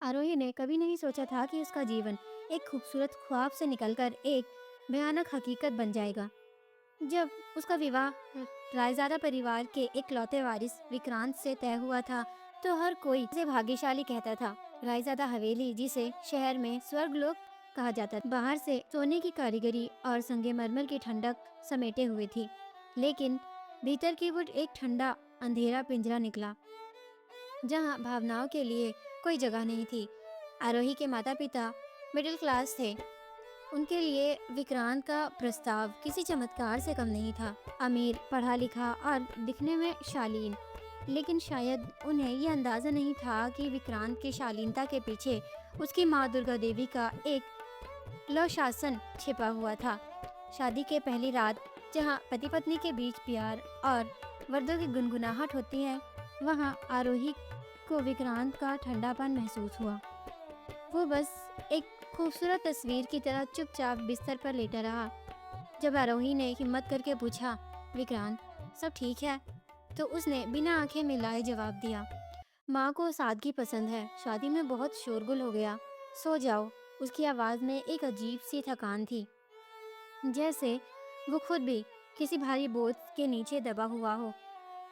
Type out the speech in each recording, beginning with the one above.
आरोही ने कभी नहीं सोचा था कि उसका जीवन एक खूबसूरत ख्वाब से निकलकर एक भयानक हकीकत बन जाएगा। जब उसका विवाह रायजादा परिवार के इकलौते वारिस विक्रांत से तय हुआ था, तो हर कोई उसे भाग्यशाली कहता था। रायजादा हवेली, जिसे शहर में स्वर्गलोक कहा जाता था, बाहर से सोने की कारीगरी और संगमरमर की ठंडक समेटे हुए थी, लेकिन भीतर की वो एक ठंडा अंधेरा पिंजरा निकला, जहाँ भावनाओं के लिए कोई जगह नहीं थी। आरोही के माता पिता मिडिल क्लास थे। उनके लिए विक्रांत का प्रस्ताव किसी चमत्कार से कम नहीं था। अमीर, पढ़ा लिखा और दिखने में शालीन, लेकिन शायद उन्हें यह अंदाजा नहीं था कि विक्रांत की शालीनता के पीछे उसकी माँ दुर्गा देवी का एक लव शासन छिपा हुआ था। शादी के पहली रात, जहाँ पति पत्नी के बीच प्यार और वर्दों की गुनगुनाहट होती है, वहाँ आरोही को विक्रांत का ठंडापन महसूस हुआ। वो बस एक खूबसूरत तस्वीर की तरह चुपचाप बिस्तर पर लेटा रहा। जब आरोही ने हिम्मत करके पूछा, विक्रांत, सब ठीक है? तो उसने बिना आंखें मिलाए जवाब दिया, माँ को सादगी पसंद है, शादी में बहुत शोरगुल हो गया, सो जाओ। उसकी आवाज़ में एक अजीब सी थकान थी, जैसे वो खुद भी किसी भारी बोझ के नीचे दबा हुआ हो।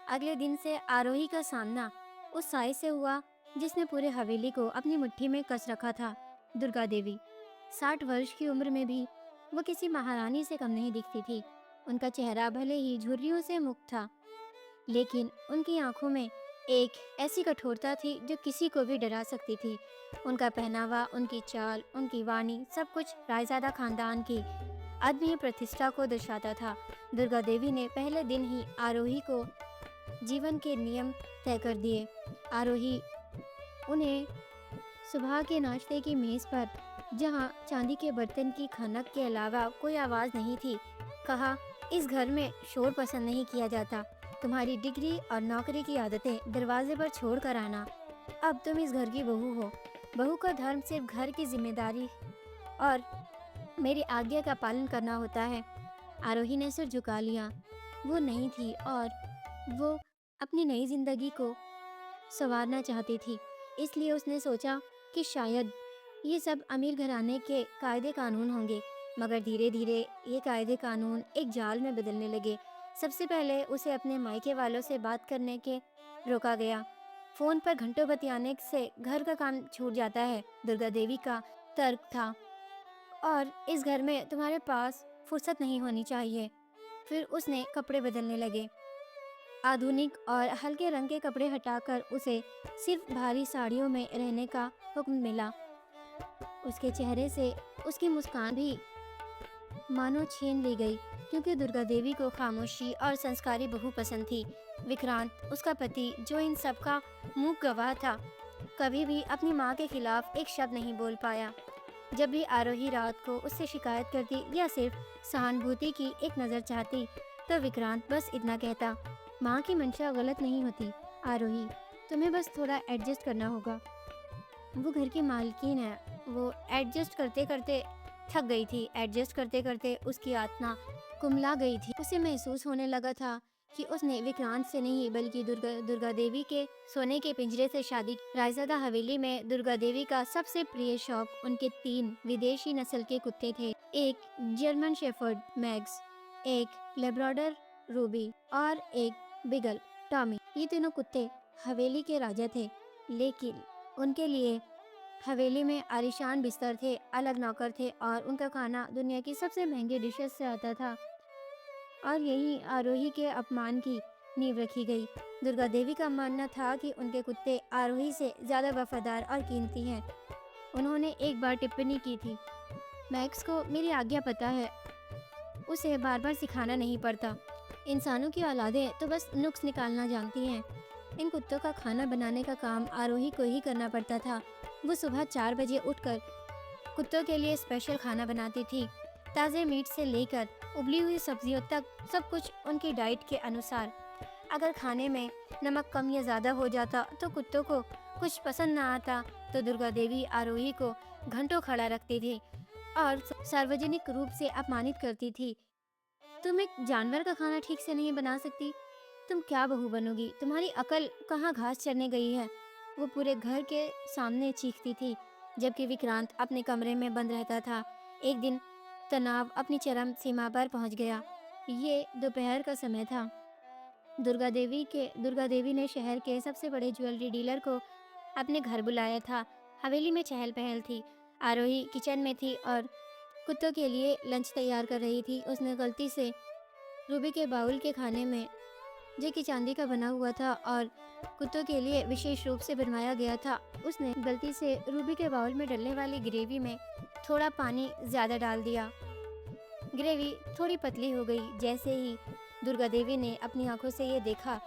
अगले दिन से आरोही का सामना उस साय से हुआ जिसने पूरे हवेली को अपनी मुट्ठी में कस रखा था। दुर्गा देवी। 60 वर्ष की उम्र में भी वो किसी महारानी से कम नहीं दिखती थी। उनका चेहरा भले ही झुर्रियों से मुक्त था, लेकिन उनकी आंखों में एक ऐसी कठोरता थी जो किसी को भी डरा सकती थी। उनका पहनावा, उनकी चाल, उनकी वाणी, सब कुछ रायजादा खानदान की आदमी प्रतिष्ठा को दर्शाता था। दुर्गा देवी ने पहले दिन ही आरोही को जीवन के नियम तय कर दिए। आरोही उन्हें सुबह के नाश्ते की मेज पर, जहां चांदी के बर्तन की खनक के अलावा कोई आवाज नहीं थी, कहा, इस घर में शोर पसंद नहीं किया जाता। तुम्हारी डिग्री और नौकरी की आदतें दरवाजे पर छोड़ कर आना। अब तुम इस घर की बहू हो। बहू का धर्म सिर्फ घर की जिम्मेदारी और मेरी आज्ञा का पालन करना होता है। आरोही ने सिर झुका लिया। वो नई थी और वो अपनी नई जिंदगी को संवारना चाहती थी, इसलिए उसने सोचा कि शायद ये सब अमीर घराने के कायदे कानून होंगे। मगर धीरे धीरे ये कायदे कानून एक जाल में बदलने लगे। सबसे पहले उसे अपने मायके वालों से बात करने के रोका गया। फोन पर घंटों बतियाने से घर का काम छूट जाता है, दुर्गा देवी का तर्क था, और इस घर में तुम्हारे पास फुर्सत नहीं होनी चाहिए। फिर उसने कपड़े बदलने लगे। आधुनिक और हल्के रंग के कपड़े हटाकर उसे सिर्फ भारी साड़ियों में रहने का हुक्म मिला। उसके चेहरे से उसकी मुस्कान भी मानो छीन ली गई, क्योंकि दुर्गा देवी को खामोशी और संस्कारी बहू पसंद थी। विक्रांत, उसका पति, जो इन सब का मूक गवाह था, कभी भी अपनी माँ के खिलाफ एक शब्द नहीं बोल पाया। जब भी आरोही रात को उससे शिकायत करती या सिर्फ सहानुभूति की एक नज़र चाहती, तो विक्रांत बस इतना कहता, माँ की मंशा गलत नहीं होती आरोही, तुम्हें बस थोड़ा एडजस्ट करना होगा। वो घर की मालकिन है। वो एडजस्ट करते करते थक गई थी। एडजस्ट करते करते उसकी आत्मा कुमला गई थी। उसे महसूस होने लगा था कि उसने विक्रांत से नहीं, बल्कि दुर्गा देवी के सोने के पिंजरे से शादी की। रायजादा हवेली में दुर्गा देवी का सबसे प्रिय शौक उनके 3 विदेशी नस्ल के कुत्ते थे। एक जर्मन शेफर्ड मैक्स, एक लेब्राडोर रूबी और एक बिगल टॉमी। ये तीनों कुत्ते हवेली के राजा थे, लेकिन उनके लिए हवेली में आलीशान बिस्तर थे, अलग नौकर थे और उनका खाना दुनिया की सबसे महंगी डिशेस से आता था। और यही आरोही के अपमान की नींव रखी गई। दुर्गा देवी का मानना था कि उनके कुत्ते आरोही से ज्यादा वफादार और कीमती हैं। उन्होंने एक बार टिप्पणी की थी, मैक्स को मेरी आज्ञा पता है, उसे बार बार सिखाना नहीं पड़ता। इंसानों की औलादें तो बस नुक्स निकालना जानती हैं। इन कुत्तों का खाना बनाने का काम आरोही को ही करना पड़ता था। वो सुबह 4 बजे उठकर कुत्तों के लिए स्पेशल खाना बनाती थी। ताज़े मीट से लेकर उबली हुई सब्जियों तक सब कुछ उनकी डाइट के अनुसार। अगर खाने में नमक कम या ज़्यादा हो जाता तो कुत्तों को कुछ पसंद ना आता, तो दुर्गा देवी आरोही को घंटों खड़ा रखती थी और सार्वजनिक रूप से अपमानित करती थी। तुम एक जानवर का खाना ठीक से नहीं बना सकती, तुम क्या बहू बनोगी? तुम्हारी अकल कहाँ घास चरने गई है? वो पूरे घर के सामने चीखती थी, जबकि विक्रांत अपने कमरे में बंद रहता था। एक दिन तनाव अपनी चरम सीमा पर पहुंच गया। ये दोपहर का समय था। दुर्गा देवी ने शहर के सबसे बड़े ज्वेलरी डीलर को अपने घर बुलाया था। हवेली में चहल पहल थी। आरोही किचन में थी और कुत्तों के लिए लंच तैयार कर रही थी। उसने गलती से रूबी के बाउल के खाने में, जो कि चांदी का बना हुआ था और कुत्तों के लिए विशेष रूप से बनवाया गया था, उसने गलती से रूबी के बाउल में डलने वाली ग्रेवी में थोड़ा पानी ज़्यादा डाल दिया। ग्रेवी थोड़ी पतली हो गई। जैसे ही दुर्गा देवी ने अपनी आंखों से ये देखा,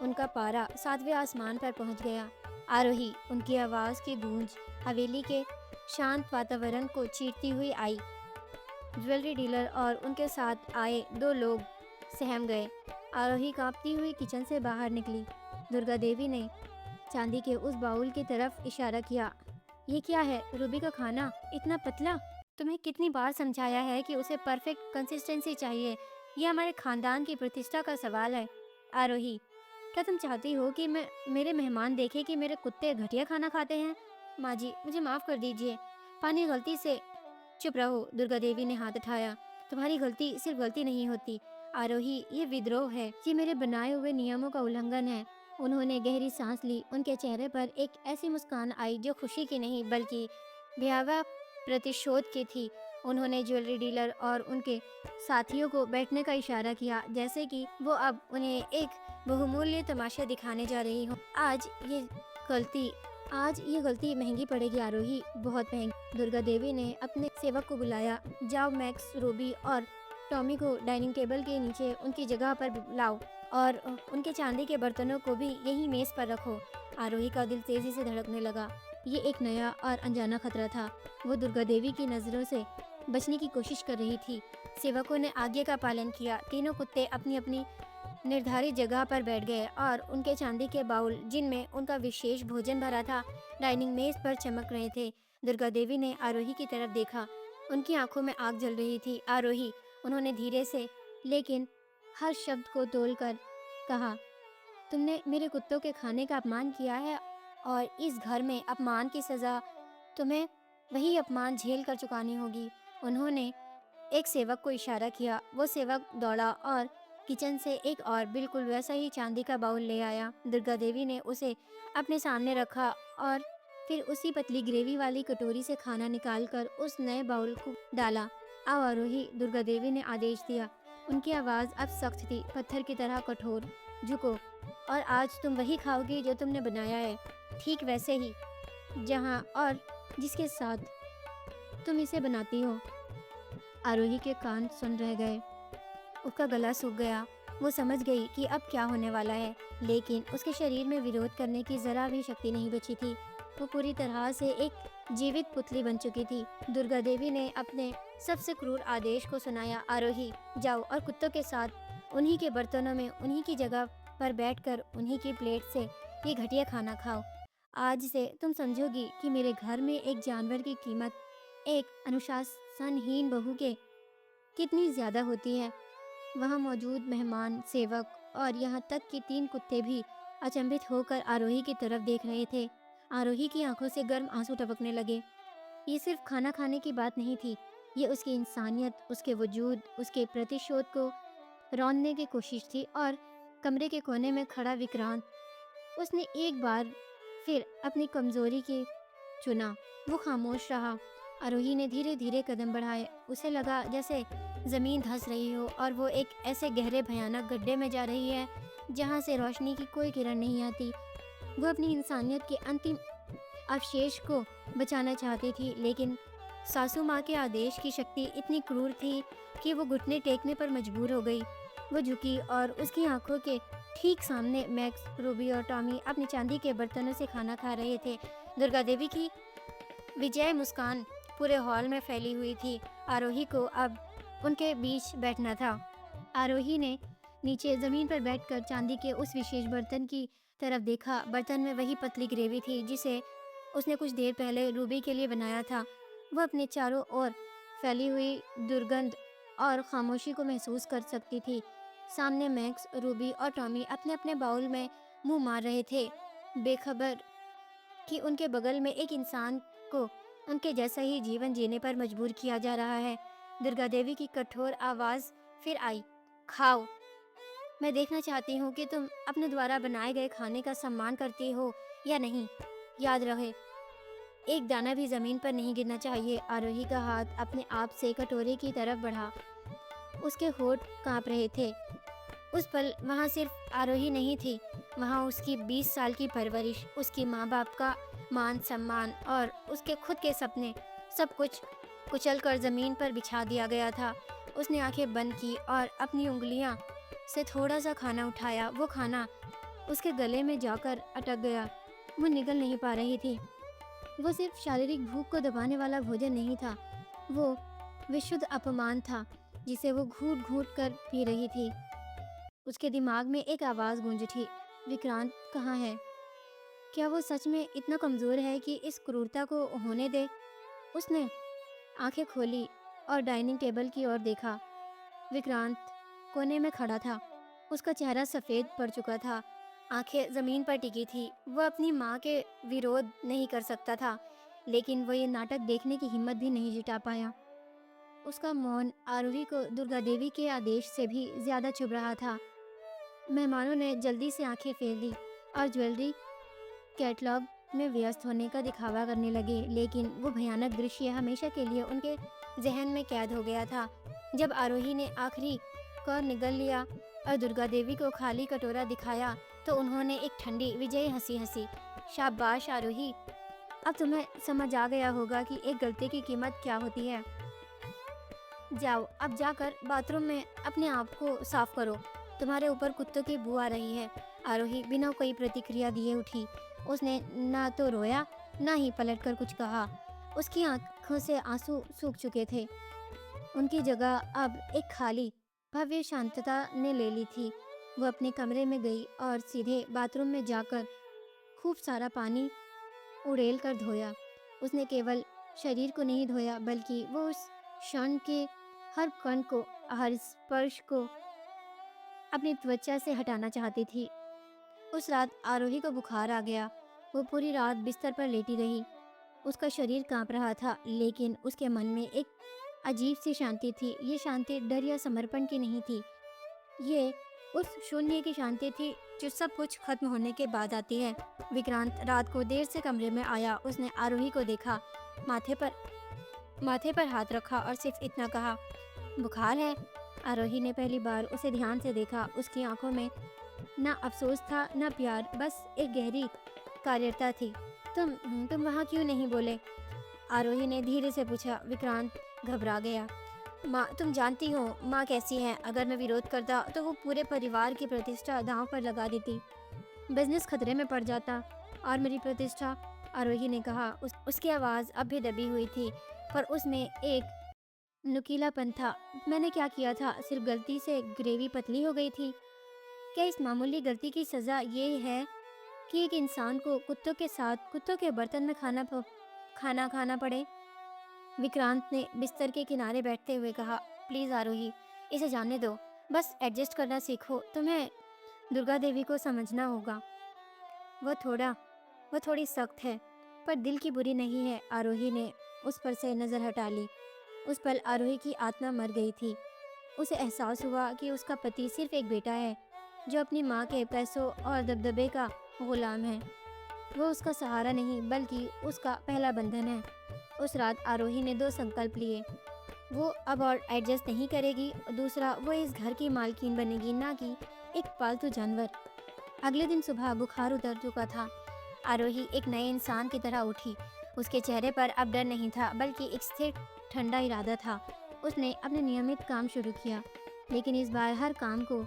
उनका पारा 7वें आसमान पर पहुंच गया। आरोही, उनकी आवाज़ की गूंज हवेली के शांत वातावरण को चीरती हुई आई। ज्वेलरी डीलर और उनके साथ आए 2 लोग सहम गए। आरोही कांपती हुई किचन से बाहर निकली। दुर्गा देवी ने चांदी के उस बाउल की तरफ इशारा किया। ये क्या है? रूबी का खाना इतना पतला? तुम्हें कितनी बार समझाया है कि उसे परफेक्ट कंसिस्टेंसी चाहिए। यह हमारे खानदान की प्रतिष्ठा का सवाल है। आरोही, क्या तुम चाहती हो कि मेरे मेहमान देखें कि मेरे कुत्ते घटिया खाना खाते हैं? माँ जी, मुझे माफ़ कर दीजिए। पानी गलती से। चुप रहो, दुर्गा देवी ने हाथ उठाया। तुम्हारी गलती सिर्फ गलती नहीं होती आरोही, ये विद्रोह है। ये मेरे बनाए हुए नियमों का उल्लंघन है। उन्होंने गहरी सांस ली। उनके चेहरे पर एक ऐसी मुस्कान आई जो खुशी की नहीं बल्कि भयावह प्रतिशोध की थी। उन्होंने ज्वेलरी डीलर और उनके साथियों को बैठने का इशारा किया, जैसे कि वो अब उन्हें एक बहुमूल्य तमाशा दिखाने जा रही हो। गलती आज ये गलती महंगी पड़ेगी आरोही, बहुत महंगी। दुर्गा देवी ने अपने सेवक को बुलाया। जाओ, मैक्स, रूबी और टॉमी को डाइनिंग टेबल के नीचे उनकी जगह पर लाओ और उनके चांदी के बर्तनों को भी यही मेज पर रखो। आरोही का दिल तेजी से धड़कने लगा। ये एक नया और अनजाना खतरा था। वो दुर्गा देवी की नजरों से बचने की कोशिश कर रही थी। सेवकों ने आज्ञा का पालन किया। तीनों कुत्ते अपनी अपनी निर्धारित जगह पर बैठ गए और उनके चांदी के बाउल, जिनमें उनका विशेष भोजन भरा था, डाइनिंग मेज पर चमक रहे थे। दुर्गा देवी ने आरोही की तरफ देखा। उनकी आंखों में आग जल रही थी। आरोही, उन्होंने धीरे से लेकिन हर शब्द को तोलकर कहा, तुमने मेरे कुत्तों के खाने का अपमान किया है और इस घर में अपमान की सजा तुम्हें वही अपमान झेल कर चुकानी होगी। उन्होंने एक सेवक को इशारा किया। वो सेवक दौड़ा और किचन से एक और बिल्कुल वैसा ही चांदी का बाउल ले आया। दुर्गा देवी ने उसे अपने सामने रखा और फिर उसी पतली ग्रेवी वाली कटोरी से खाना निकालकर उस नए बाउल को डाला। आओ आरोही, दुर्गा देवी ने आदेश दिया। उनकी आवाज़ अब सख्त थी, पत्थर की तरह कठोर। झुको और आज तुम वही खाओगी जो तुमने बनाया है, ठीक वैसे ही, जहाँ और जिसके साथ तुम इसे बनाती हो। आरोही के कान सुन रह गए। उसका गला सूख गया। वो समझ गई कि अब क्या होने वाला है, लेकिन उसके शरीर में विरोध करने की जरा भी शक्ति नहीं बची थी। वो पूरी तरह से एक जीवित पुतली बन चुकी थी। दुर्गा देवी ने अपने सबसे क्रूर आदेश को सुनाया। आरोही, जाओ और कुत्तों के साथ उन्हीं के बर्तनों में उन्हीं की जगह पर बैठकर उन्हीं की प्लेट से ये घटिया खाना खाओ। आज से तुम समझोगी कि मेरे घर में एक जानवर की कीमत एक अनुशासनहीन बहू के कितनी ज्यादा होती है। वहाँ मौजूद मेहमान, सेवक और यहाँ तक कि 3 कुत्ते भी अचंभित होकर आरोही की तरफ देख रहे थे। आरोही की आंखों से गर्म आंसू टपकने लगे। ये सिर्फ खाना खाने की बात नहीं थी, ये उसकी इंसानियत, उसके वजूद, उसके प्रतिशोध को रौंदने की कोशिश थी। और कमरे के कोने में खड़ा विक्रांत, उसने एक बार फिर अपनी कमजोरी की चुना। वो खामोश रहा। आरोही ने धीरे धीरे कदम बढ़ाए। उसे लगा जैसे जमीन धंस रही हो और वो एक ऐसे गहरे भयानक गड्ढे में जा रही है जहाँ से रोशनी की कोई किरण नहीं आती। वो अपनी इंसानियत के अंतिम अवशेष को बचाना चाहती थी, लेकिन सासू माँ के आदेश की शक्ति इतनी क्रूर थी कि वो घुटने टेकने पर मजबूर हो गई। वो झुकी और उसकी आंखों के ठीक सामने मैक्स, रूबी और टॉमी अपनी चांदी के बर्तनों से खाना खा रहे थे। दुर्गा देवी की विजय मुस्कान पूरे हॉल में फैली हुई थी। आरोही को अब उनके बीच बैठना था। आरोही ने नीचे जमीन पर बैठकर चांदी के उस विशेष बर्तन की तरफ देखा। बर्तन में वही पतली ग्रेवी थी जिसे उसने कुछ देर पहले रूबी के लिए बनाया था। वह अपने चारों ओर फैली हुई दुर्गंध और खामोशी को महसूस कर सकती थी। सामने मैक्स, रूबी और टॉमी अपने अपने बाउल में मुंह मार रहे थे, बेखबर कि उनके बगल में एक इंसान को उनके जैसा ही जीवन जीने पर मजबूर किया जा रहा है। दुर्गा देवी की कठोर आवाज फिर आई, खाओ। मैं देखना चाहती हूँ कि तुम अपने द्वारा बनाए गए खाने का सम्मान करती हो या नहीं। याद रहे, एक दाना भी जमीन पर नहीं गिरना चाहिए। आरोही का हाथ अपने आप से कटोरे की तरफ बढ़ा। उसके होठ कांप रहे थे। उस पल वहाँ सिर्फ आरोही नहीं थी, वहाँ उसकी 20 साल की परवरिश, उसकी माँ बाप का मान सम्मान और उसके खुद के सपने, सब कुछ कुचल कर जमीन पर बिछा दिया गया था। उसने आंखें बंद की और अपनी उंगलियां से थोड़ा सा खाना उठाया। वो खाना उसके गले में जाकर अटक गया। वो निगल नहीं पा रही थी। वो सिर्फ शारीरिक भूख को दबाने वाला भोजन नहीं था, वो विशुद्ध अपमान था जिसे वो घूट घूट कर पी रही थी। उसके दिमाग में एक आवाज़ गूंज उठी, विक्रांत कहाँ है? क्या वो सच में इतना कमज़ोर है कि इस क्रूरता को होने दे? उसने आंखें खोली और डाइनिंग टेबल की ओर देखा। विक्रांत कोने में खड़ा था। उसका चेहरा सफ़ेद पड़ चुका था, आंखें ज़मीन पर टिकी थी। वह अपनी माँ के विरोध नहीं कर सकता था, लेकिन वो ये नाटक देखने की हिम्मत भी नहीं जुटा पाया। उसका मौन आरूही को दुर्गा देवी के आदेश से भी ज़्यादा चुभ रहा था। मेहमानों ने जल्दी से आंखें फेर ली और ज्वेलरी कैटलॉग में व्यस्त होने का दिखावा करने लगे, लेकिन वो भयानक दृश्य हमेशा के लिए उनके जहन में कैद हो गया था। जब आरोही ने आखिरी कौर निगल लिया और दुर्गा देवी को खाली कटोरा दिखाया तो उन्होंने एक ठंडी विजयी हंसी हंसी। शाबाश आरोही, अब तुम्हें समझ आ गया होगा कि एक गलती की कीमत क्या होती है। जाओ अब जाकर बाथरूम में अपने आप को साफ करो, तुम्हारे ऊपर कुत्तों की बू आ रही है। आरोही बिना कोई प्रतिक्रिया दिए उठी। उसने ना तो रोया ना ही पलटकर कुछ कहा। उसकी आंखों से आंसू सूख चुके थे। उनकी जगह अब एक खाली भव्य शांतता ने ले ली थी। वो अपने कमरे में गई और सीधे बाथरूम में जाकर खूब सारा पानी उड़ेल कर धोया। उसने केवल शरीर को नहीं धोया, बल्कि वो उस क्षण के हर कण को, हर स्पर्श को अपनी त्वचा से हटाना चाहती थी। उस रात आरोही को बुखार आ गया। वो पूरी रात बिस्तर पर लेटी रही। उसका शरीर कांप रहा था, लेकिन उसके मन में एक अजीब सी शांति थी। ये शांति डर या समर्पण की नहीं थी, ये उस शून्य की शांति थी जो सब कुछ खत्म होने के बाद आती है। विक्रांत रात को देर से कमरे में आया। उसने आरोही को देखा, माथे पर हाथ रखा और सिर्फ इतना कहा, बुखार है? आरोही ने पहली बार उसे ध्यान से देखा। उसकी आंखों में ना अफसोस था ना प्यार, बस एक गहरी कार्यता थी। तुम वहाँ क्यों नहीं बोले? आरोही ने धीरे से पूछा। विक्रांत घबरा गया। माँ, तुम जानती हो माँ कैसी है। अगर मैं विरोध करता तो वो पूरे परिवार की प्रतिष्ठा दांव पर लगा देती, बिजनेस खतरे में पड़ जाता और मेरी प्रतिष्ठा। आरोही ने कहा। उसकी आवाज़ अब भी दबी हुई थी, पर उसमें एक नुकीलापन था। मैंने क्या किया था? सिर्फ गलती से ग्रेवी पतली हो गई थी। क्या इस मामूली गलती की सज़ा ये है कि एक इंसान को कुत्तों के साथ कुत्तों के बर्तन में खाना खाना पड़े? विक्रांत ने बिस्तर के किनारे बैठते हुए कहा, प्लीज़ आरोही, इसे जाने दो। बस एडजस्ट करना सीखो। तुम्हें दुर्गा देवी को समझना होगा। वह थोड़ा वह थोड़ी सख्त है, पर दिल की बुरी नहीं है। आरोही ने उस पर से नज़र हटा ली। उस पल आरोही की आत्मा मर गई थी। उसे एहसास हुआ कि उसका पति सिर्फ एक बेटा है जो अपनी माँ के पैसों और दबदबे का गुलाम है। वो उसका सहारा नहीं, बल्कि उसका पहला बंधन है। उस रात आरोही ने 2 संकल्प लिए। वो अब और एडजस्ट नहीं करेगी। दूसरा, वो इस घर की मालकिन बनेगी, ना कि एक पालतू जानवर। अगले दिन सुबह बुखार उतर चुका था। आरोही एक नए इंसान की तरह उठी। उसके चेहरे पर अब डर नहीं था, बल्कि एक स्थिर ठंडा इरादा था। उसने अपने नियमित काम शुरू किया, लेकिन इस बार हर काम को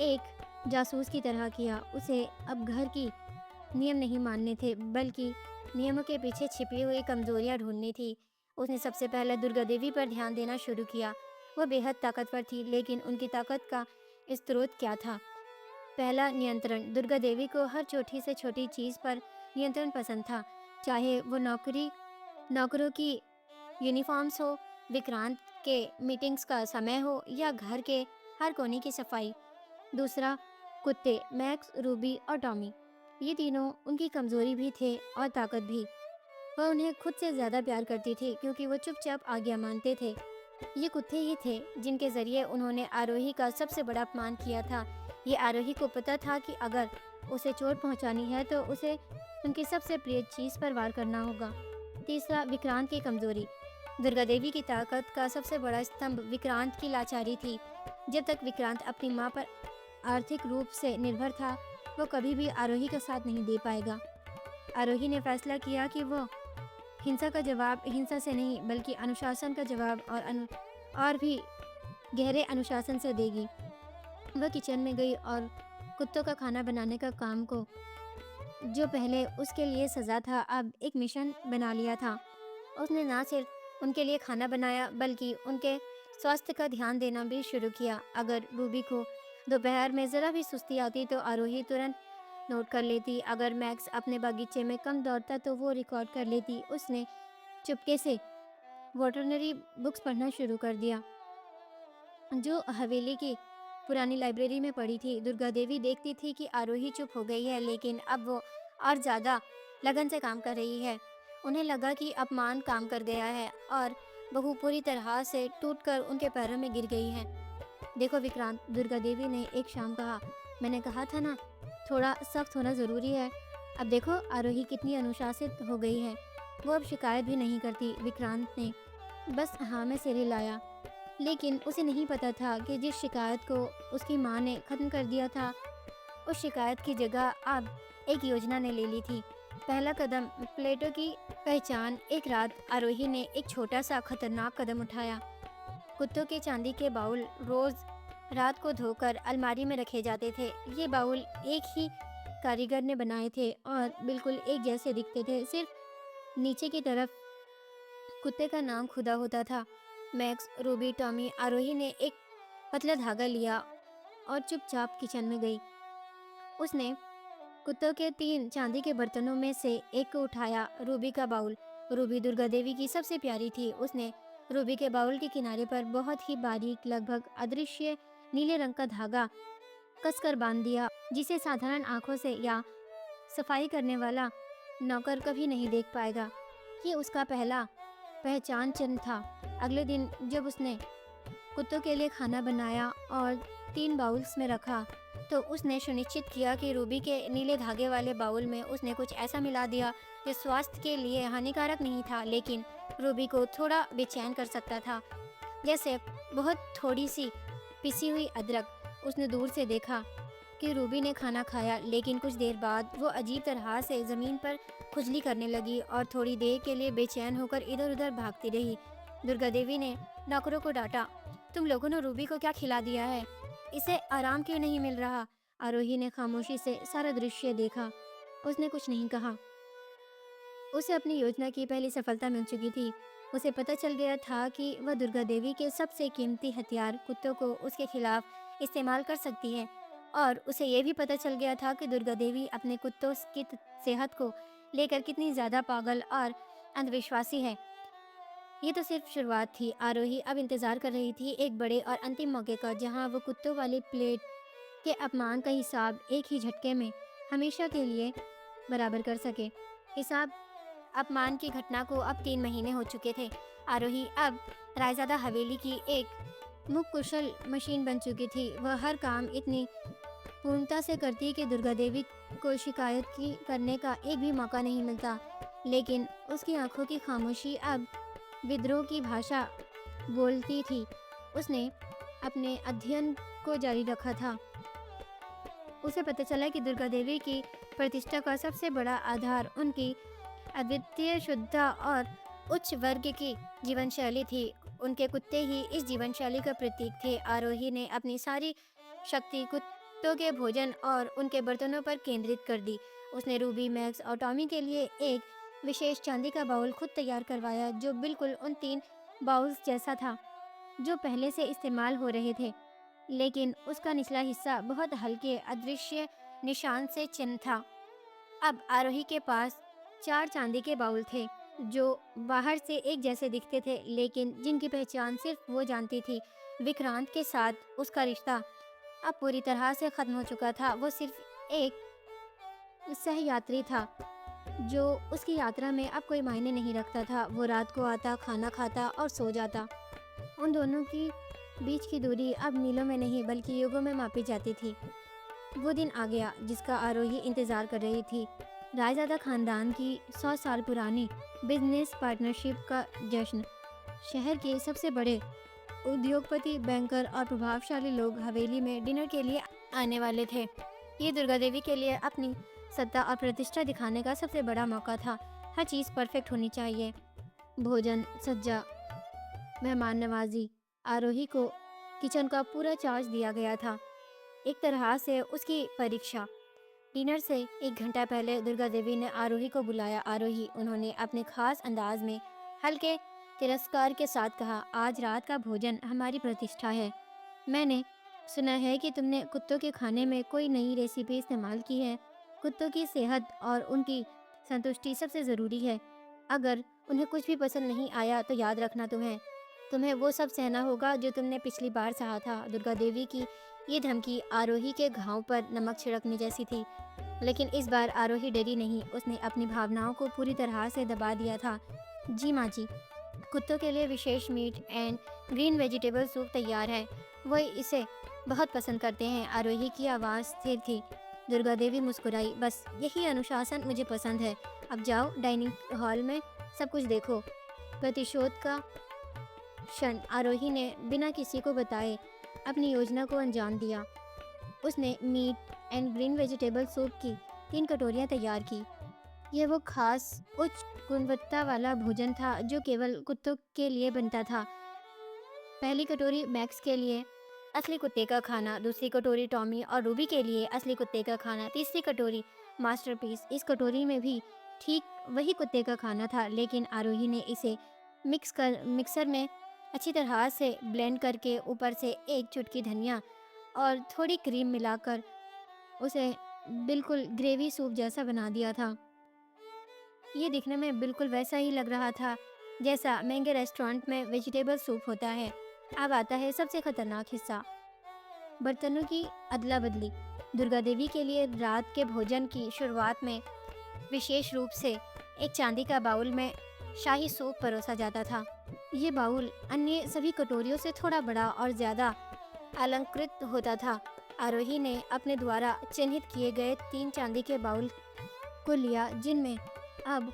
एक जासूस की तरह किया। उसे अब घर की नियम नहीं मानने थे, बल्कि नियमों के पीछे छिपी हुई कमजोरियां ढूंढनी थी। उसने सबसे पहले दुर्गा देवी पर ध्यान देना शुरू किया। वह बेहद ताकतवर थी, लेकिन उनकी ताकत का स्रोत क्या था? पहला, नियंत्रण। दुर्गा देवी को हर छोटी से छोटी चीज़ पर नियंत्रण पसंद था, चाहे वो नौकरों की यूनिफॉर्म्स हो, विक्रांत के मीटिंग्स का समय हो, या घर के हर कोने की सफाई। दूसरा, कुत्ते मैक्स, रूबी और टॉमी। ये तीनों उनकी कमजोरी भी थे और ताकत भी। वह उन्हें खुद से ज्यादा प्यार करती थी क्योंकि वो चुपचाप आज्ञा मानते थे। ये कुत्ते ही थे जिनके जरिए उन्होंने आरोही का सबसे बड़ा अपमान किया था। ये आरोही को पता था कि अगर उसे चोट पहुंचानी है तो उसे उनकी सबसे प्रिय चीज पर वार करना होगा। तीसरा, विक्रांत की कमजोरी। दुर्गा देवी की ताकत का सबसे बड़ा स्तंभ विक्रांत की लाचारी थी। जब तक विक्रांत अपनी मां पर आर्थिक रूप से निर्भर था, वो कभी भी आरोही का साथ नहीं दे पाएगा। आरोही ने फैसला किया कि वो हिंसा का जवाब हिंसा से नहीं बल्कि अनुशासन का जवाब और भी गहरे अनुशासन से देगी। वह किचन में गई और कुत्तों का खाना बनाने का काम को, जो पहले उसके लिए सजा था, अब एक मिशन बना लिया था। उसने ना सिर्फ उनके लिए खाना बनाया बल्कि उनके स्वास्थ्य का ध्यान देना भी शुरू किया। अगर रूबी को दोपहर में ज़रा भी सुस्ती आती तो आरोही तुरंत नोट कर लेती। अगर मैक्स अपने बगीचे में कम दौड़ता तो वो रिकॉर्ड कर लेती। उसने चुपके से वेटरनरी बुक्स पढ़ना शुरू कर दिया, जो हवेली की पुरानी लाइब्रेरी में पड़ी थी। दुर्गा देवी देखती थी कि आरोही चुप हो गई है, लेकिन अब वो और ज़्यादा लगन से काम कर रही है। उन्हें लगा कि अपमान काम कर गया है और बहू पूरी तरह से टूटकर उनके पैरों में गिर गई है। देखो विक्रांत, दुर्गा देवी ने एक शाम कहा, मैंने कहा था ना, थोड़ा सख्त होना ज़रूरी है। अब देखो आरोही कितनी अनुशासित हो गई है। वो अब शिकायत भी नहीं करती। विक्रांत ने बस हाँ में सिर हिलाया, लेकिन उसे नहीं पता था कि जिस शिकायत को उसकी माँ ने ख़त्म कर दिया था, उस शिकायत की जगह अब एक योजना ने ले ली थी। पहला कदम, प्लेटो की पहचान। एक रात आरोही ने एक छोटा सा खतरनाक कदम उठाया। कुत्तों के चांदी के बाउल रोज रात को धोकर अलमारी में रखे जाते थे। ये बाउल एक ही कारीगर ने बनाए थे और बिल्कुल एक जैसे दिखते थे, सिर्फ नीचे की तरफ कुत्ते का नाम खुदा होता था। Max, Ruby, Tommy. आरोही ने एक पतला धागा लिया और चुपचाप किचन में गई। उसने कुत्तों के 3 चांदी के बर्तनों में से एक को उठाया, रूबी का बाउल। रूबी दुर्गा देवी की सबसे प्यारी थी। उसने रूबी के बाउल के किनारे पर बहुत ही बारीक, लगभग अदृश्य नीले रंग का धागा कसकर बांध दिया, जिसे साधारण आंखों से या सफाई करने वाला नौकर कभी नहीं देख पाएगा। ये उसका पहला पहचान चिन्ह था। अगले दिन जब उसने कुत्तों के लिए खाना बनाया और 3 बाउल्स में रखा, तो उसने सुनिश्चित किया कि रूबी के नीले धागे वाले बाउल में उसने कुछ ऐसा मिला दिया जो स्वास्थ्य के लिए हानिकारक नहीं था, लेकिन रूबी को थोड़ा बेचैन कर सकता था, जैसे बहुत थोड़ी सी पिसी हुई अदरक। उसने दूर से देखा कि रूबी ने खाना खाया, लेकिन कुछ देर बाद वो अजीब तरह से ज़मीन पर खुजली करने लगी और थोड़ी देर के लिए बेचैन होकर इधर उधर भागती रही। दुर्गा देवी ने नौकरों को डांटा, तुम लोगों ने रूबी को क्या खिला दिया है? इसे आराम क्यों नहीं मिल रहा? आरोही ने खामोशी से सारा दृश्य देखा। उसने कुछ नहीं कहा। उसे अपनी योजना की पहली सफलता मिल चुकी थी। उसे पता चल गया था कि वह दुर्गा देवी के सबसे कीमती हथियार कुत्तों को उसके खिलाफ इस्तेमाल कर सकती है, और उसे यह भी पता चल गया था कि दुर्गा देवी अपने कुत्तों की सेहत को लेकर कितनी ज़्यादा पागल और अंधविश्वासी है। ये तो सिर्फ शुरुआत थी। आरोही अब इंतजार कर रही थी एक बड़े और अंतिम मौके का, जहां वो कुत्तों वाली प्लेट के अपमान का हिसाब एक ही झटके में हमेशा के लिए बराबर कर सके। हिसाब अपमान की घटना को अब 3 महीने हो चुके थे। आरोही अब रायजादा हवेली की एक मुख कुशल मशीन बन चुकी थी। वह हर काम इतनी पूर्णता से करती कि दुर्गा देवी को शिकायत की करने का एक भी मौका नहीं मिलता, लेकिन उसकी आंखों की खामोशी अब विद्रोह की भाषा बोलती थी। उसने अपने अध्ययन को जारी रखा था। उसे पता चला कि दुर्गा देवी की प्रतिष्ठा का सबसे बड़ा आधार उनकी अद्वितीय शुद्धता और उच्च वर्ग की जीवन शैली थी। उनके कुत्ते ही इस जीवन शैली का प्रतीक थे। आरोही ने अपनी सारी शक्ति कुत्तों के भोजन और उनके बर्तनों पर केंद्रित कर दी। उसने रूबी, मैक्स और टॉमी के लिए एक विशेष चांदी का बाउल खुद तैयार करवाया, जो बिल्कुल उन 3 बाउल्स जैसा था जो पहले से इस्तेमाल हो रहे थे, लेकिन उसका निचला हिस्सा बहुत हल्के अदृश्य निशान से चिन्ह था। अब आरोही के पास 4 चांदी के बाउल थे, जो बाहर से एक जैसे दिखते थे, लेकिन जिनकी पहचान सिर्फ वो जानती थी। विक्रांत के साथ उसका रिश्ता अब पूरी तरह से खत्म हो चुका था। वो सिर्फ एक सहयात्री था, जो उसकी यात्रा में अब कोई मायने नहीं रखता था। वो रात को आता, खाना खाता और सो जाता। उन दोनों की बीच की दूरी अब मीलों में नहीं बल्कि युगों में मापी जाती थी। वो दिन आ गया जिसका आरोही इंतजार कर रही थी। रायजादा खानदान की 100 साल पुरानी बिजनेस पार्टनरशिप का जश्न। शहर के सबसे बड़े उद्योगपति, बैंकर और प्रभावशाली लोग हवेली में डिनर के लिए आने वाले थे। ये दुर्गा देवी के लिए अपनी सत्ता और प्रतिष्ठा दिखाने का सबसे बड़ा मौका था। हर चीज़ परफेक्ट होनी चाहिए। भोजन, सज्जा, मेहमान नवाजी। आरोही को किचन का पूरा चार्ज दिया गया था, एक तरह से उसकी परीक्षा। डिनर से 1 घंटा पहले दुर्गा देवी ने आरोही को बुलाया। आरोही, उन्होंने अपने खास अंदाज में हल्के तिरस्कार के साथ कहा, आज रात का भोजन हमारी प्रतिष्ठा है। मैंने सुना है कि तुमने कुत्तों के खाने में कोई नई रेसिपी इस्तेमाल की है। कुत्तों की सेहत और उनकी संतुष्टि सबसे ज़रूरी है। अगर उन्हें कुछ भी पसंद नहीं आया तो याद रखना, तुम्हें तुम्हें वो सब सहना होगा जो तुमने पिछली बार सहा था। दुर्गा देवी की ये धमकी आरोही के घाव पर नमक छिड़कने जैसी थी, लेकिन इस बार आरोही डरी नहीं। उसने अपनी भावनाओं को पूरी तरह से दबा दिया था। जी माँ जी, कुत्तों के लिए विशेष meat and green vegetable soup तैयार है। वो इसे बहुत पसंद करते हैं। आरोही की आवाज़ स्थिर थी। दुर्गा देवी मुस्कुराई, बस यही अनुशासन मुझे पसंद है। अब जाओ, डाइनिंग हॉल में सब कुछ देखो। प्रतिशोध का क्षण। आरोही ने बिना किसी को बताए अपनी योजना को अंजाम दिया। उसने meat and green vegetable soup की 3 कटोरियाँ तैयार की। यह वो खास उच्च गुणवत्ता वाला भोजन था जो केवल कुत्तों के लिए बनता था। पहली कटोरी मैक्स के लिए, असली कुत्ते का खाना। दूसरी कटोरी टॉमी और रूबी के लिए, असली कुत्ते का खाना। तीसरी कटोरी मास्टरपीस। इस कटोरी में भी ठीक वही कुत्ते का खाना था, लेकिन आरोही ने इसे मिक्सर में अच्छी तरह से ब्लेंड करके ऊपर से 1 चुटकी धनिया और थोड़ी क्रीम मिलाकर उसे बिल्कुल ग्रेवी सूप जैसा बना दिया था। ये दिखने में बिल्कुल वैसा ही लग रहा था जैसा महंगे रेस्टोरेंट में वेजिटेबल सूप होता है। अब आता है सबसे खतरनाक हिस्सा, बर्तनों की अदला बदली। दुर्गा देवी के लिए रात के भोजन की शुरुआत में विशेष रूप से एक चांदी का बाउल में शाही सूप परोसा जाता था। ये बाउल अन्य सभी कटोरियों से थोड़ा बड़ा और ज़्यादा अलंकृत होता था। आरोही ने अपने द्वारा चिन्हित किए गए 3 चांदी के बाउल को लिया, जिनमें अब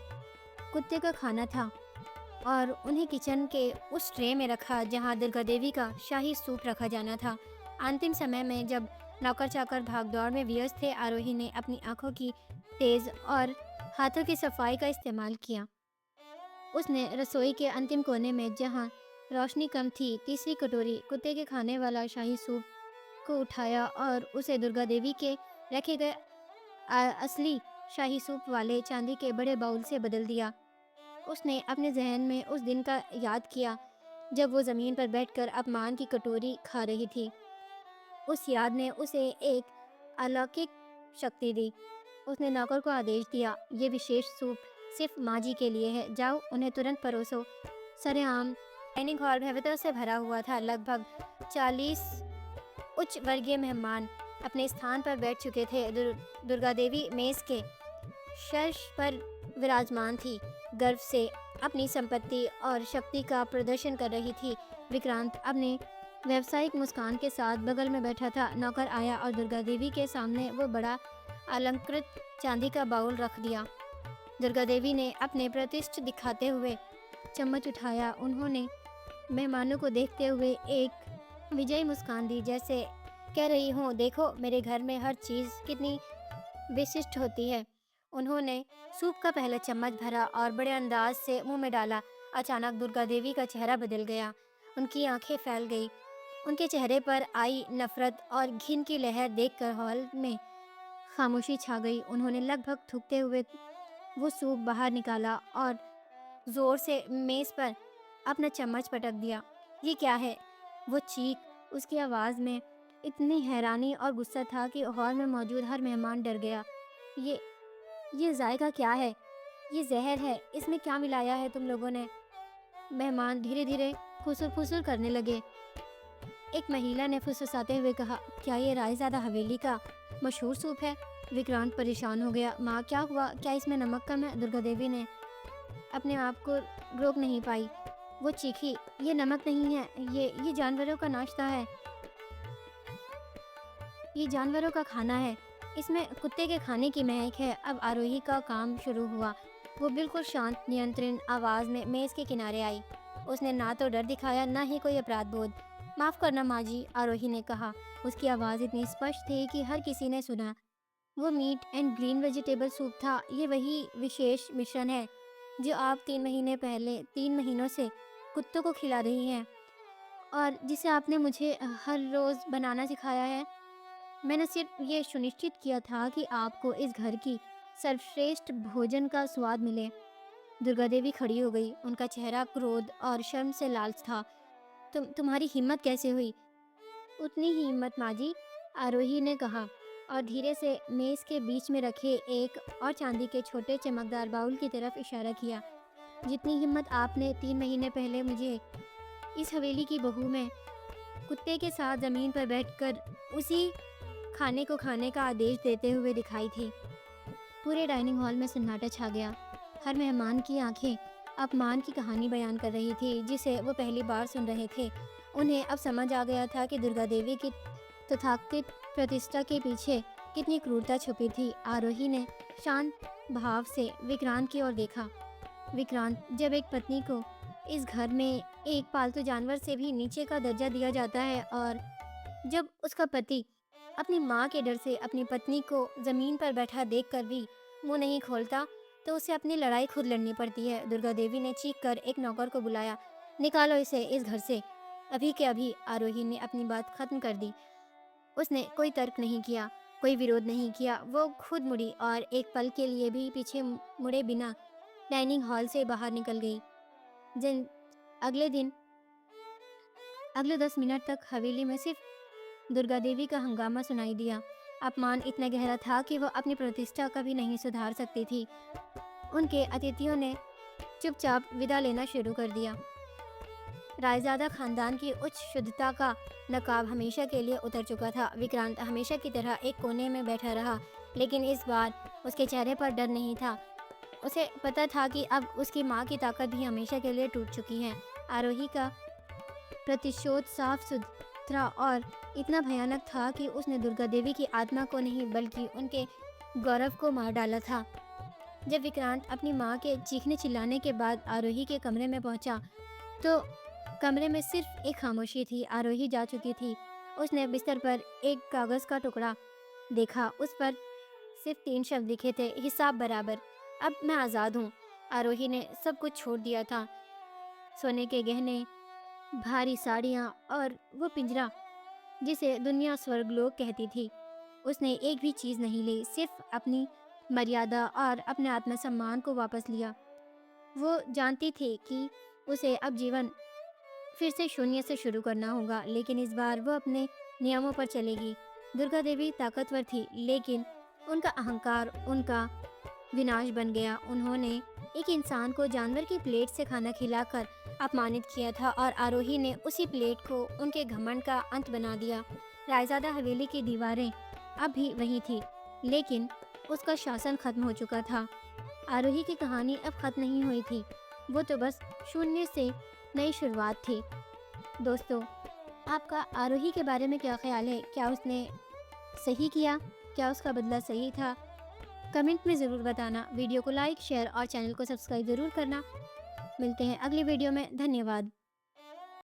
कुत्ते का खाना था, और उन्हें किचन के उस ट्रे में रखा जहां दुर्गा देवी का शाही सूप रखा जाना था। अंतिम समय में जब नौकर चाकर भागदौड़ में व्यस्त थे, आरोही ने अपनी आंखों की तेज और हाथों की सफाई का इस्तेमाल किया। उसने रसोई के अंतिम कोने में, जहां रोशनी कम थी, तीसरी कटोरी कुत्ते के खाने वाला शाही सूप को उठाया और उसे दुर्गा देवी के रखे गए असली शाही सूप वाले चांदी के बड़े बाउल से बदल दिया। उसने अपने जहन में उस दिन का याद किया जब वो ज़मीन पर बैठकर अपमान की कटोरी खा रही थी। उस याद ने उसे एक अलौकिक शक्ति दी। उसने नौकर को आदेश दिया, ये विशेष सूप सिर्फ माँ जी के लिए है, जाओ उन्हें तुरंत परोसो। सरेआम डाइनिंग हॉल भव्यता से भरा हुआ था। लगभग 40 उच्च वर्गीय मेहमान अपने स्थान पर बैठ चुके थे। दुर्गा देवी मेज के शीर्ष पर विराजमान थी, गर्व से अपनी संपत्ति और शक्ति का प्रदर्शन कर रही थी। विक्रांत अपने व्यावसायिक मुस्कान के साथ बगल में बैठा था। नौकर आया और दुर्गा देवी के सामने वो बड़ा अलंकृत चांदी का बाउल रख दिया। दुर्गा देवी ने अपने प्रतिष्ठ दिखाते हुए चम्मच उठाया। उन्होंने मेहमानों को देखते हुए एक विजयी मुस्कान दी, जैसे कह रही हूँ, देखो मेरे घर में हर चीज़ कितनी विशिष्ट होती है। उन्होंने सूप का पहला चम्मच भरा और बड़े अंदाज से मुंह में डाला। अचानक दुर्गा देवी का चेहरा बदल गया। उनकी आंखें फैल गई। उनके चेहरे पर आई नफरत और घिन की लहर देखकर हॉल में खामोशी छा गई। उन्होंने लगभग थूकते हुए वो सूप बाहर निकाला और जोर से मेज पर अपना चम्मच पटक दिया। ये क्या है? वो चीख। उसकी आवाज़ में इतनी हैरानी और गुस्सा था कि हॉल में मौजूद हर मेहमान डर गया। ये जायका क्या है? ये जहर है। इसमें क्या मिलाया है तुम लोगों ने? मेहमान धीरे धीरे फुसुर फुसुर करने लगे। एक महिला ने फुसफुसाते हुए कहा, क्या ये रायज़ादा हवेली का मशहूर सूप है? विक्रांत परेशान हो गया। माँ, क्या हुआ? क्या इसमें नमक कम है? दुर्गा देवी ने अपने आप को रोक नहीं पाई। वो चीखी, ये नमक नहीं है, ये जानवरों का नाश्ता है, ये जानवरों का खाना है, इसमें कुत्ते के खाने की महक है। अब आरोही का काम शुरू हुआ। वो बिल्कुल शांत नियंत्रण आवाज में मेज के किनारे आई। उसने ना तो डर दिखाया, ना ही कोई अपराध बोध। माफ करना माँ जी, आरोही ने कहा। उसकी आवाज इतनी स्पष्ट थी कि हर किसी ने सुना। वो meat and green vegetable soup था। ये वही विशेष मिश्रण है जो आप 3 महीनों से कुत्तों को खिला रही हैं, और जिसे आपने मुझे हर रोज बनाना सिखाया है। मैंने सिर्फ ये सुनिश्चित किया था कि आपको इस घर की सर्वश्रेष्ठ भोजन का स्वाद मिले। दुर्गा देवी खड़ी हो गई। उनका चेहरा क्रोध और शर्म से लाल था। तुम्हारी हिम्मत कैसे हुई? उतनी ही हिम्मत माँ जी, आरोही ने कहा और धीरे से मेज के बीच में रखे एक और चांदी के छोटे चमकदार बाउल की तरफ इशारा किया। जितनी हिम्मत आपने 3 महीने पहले मुझे इस हवेली की बहू में कुत्ते के साथ जमीन पर बैठकर उसी खाने को खाने का आदेश देते हुए दिखाई थी। पूरे डाइनिंग हॉल में सन्नाटा छा गया। हर मेहमान की आंखें अपमान की कहानी बयान कर रही थी जिसे वो पहली बार सुन रहे थे। उन्हें अब समझ आ गया था कि दुर्गा देवी की तथाकथित प्रतिष्ठा के पीछे कितनी क्रूरता छुपी थी। आरोही ने शांत भाव से विक्रांत की ओर देखा। विक्रांत, जब एक पत्नी को इस घर में एक पालतू जानवर से भी नीचे का दर्जा दिया जाता है, और जब उसका पति अपनी माँ के डर से अपनी पत्नी को जमीन पर बैठा देखकर भी मुंह नहीं खोलता, तो उसे अपनी लड़ाई खुद लड़नी पड़ती है। दुर्गा देवी ने चीख कर एक नौकर को बुलाया। निकालो इसे इस घर से, अभी के अभी। आरोही ने अपनी बात खत्म कर दी। उसने कोई तर्क नहीं किया, कोई विरोध नहीं किया। वो खुद मुड़ी और एक पल के लिए भी पीछे मुड़े बिना डाइनिंग हॉल से बाहर निकल गई। जिन अगले दिन अगले 10 मिनट तक हवेली में सिर्फ दुर्गा देवी का हंगामा सुनाई दिया। अपमान इतना गहरा था कि वो अपनी प्रतिष्ठा कभी नहीं सुधार सकती थी। उनके अतिथियों ने चुपचाप विदा लेना शुरू कर दिया। रायजादा खानदान की उच्च शुद्धता का नकाब हमेशा के लिए उतर चुका था। विक्रांत हमेशा की तरह एक कोने में बैठा रहा, लेकिन इस बार उसके चेहरे पर डर नहीं था। उसे पता था कि अब उसकी माँ की ताकत भी हमेशा के लिए टूट चुकी है। आरोही का प्रतिशोध साफ सुथरा और इतना भयानक था कि उसने दुर्गा देवी की आत्मा को नहीं बल्कि उनके गौरव को मार डाला था। जब विक्रांत अपनी माँ के चीखने चिल्लाने के बाद आरोही के कमरे में पहुंचा, तो कमरे में सिर्फ एक खामोशी थी। आरोही जा चुकी थी। उसने बिस्तर पर एक कागज का टुकड़ा देखा। उस पर सिर्फ 3 शब्द लिखे थे, हिसाब बराबर। अब मैं आज़ाद हूँ। आरोही ने सब कुछ छोड़ दिया था, सोने के गहने, भारी साड़ियाँ और वो पिंजरा जिसे दुनिया स्वर्गलोक कहती थी। उसने एक भी चीज़ नहीं ली, सिर्फ अपनी मर्यादा और अपने आत्मसम्मान को वापस लिया। वो जानती थी कि उसे अब जीवन फिर से शून्य से शुरू करना होगा, लेकिन इस बार वो अपने नियमों पर चलेगी। दुर्गा देवी ताकतवर थी, लेकिन उनका अहंकार उनका विनाश बन गया। उन्होंने एक इंसान को जानवर की प्लेट से खाना खिलाकर अपमानित किया था, और आरोही ने उसी प्लेट को उनके घमंड का अंत बना दिया। रायजादा हवेली की दीवारें अब भी वही थी, लेकिन उसका शासन खत्म हो चुका था। आरोही की कहानी अब खत्म नहीं हुई थी, वो तो बस शून्य से नई शुरुआत थी। दोस्तों, आपका आरोही के बारे में क्या ख्याल है? क्या उसने सही किया? क्या उसका बदला सही था? कमेंट में ज़रूर बताना। वीडियो को लाइक, शेयर और चैनल को सब्सक्राइब ज़रूर करना। मिलते हैं अगली वीडियो में। धन्यवाद।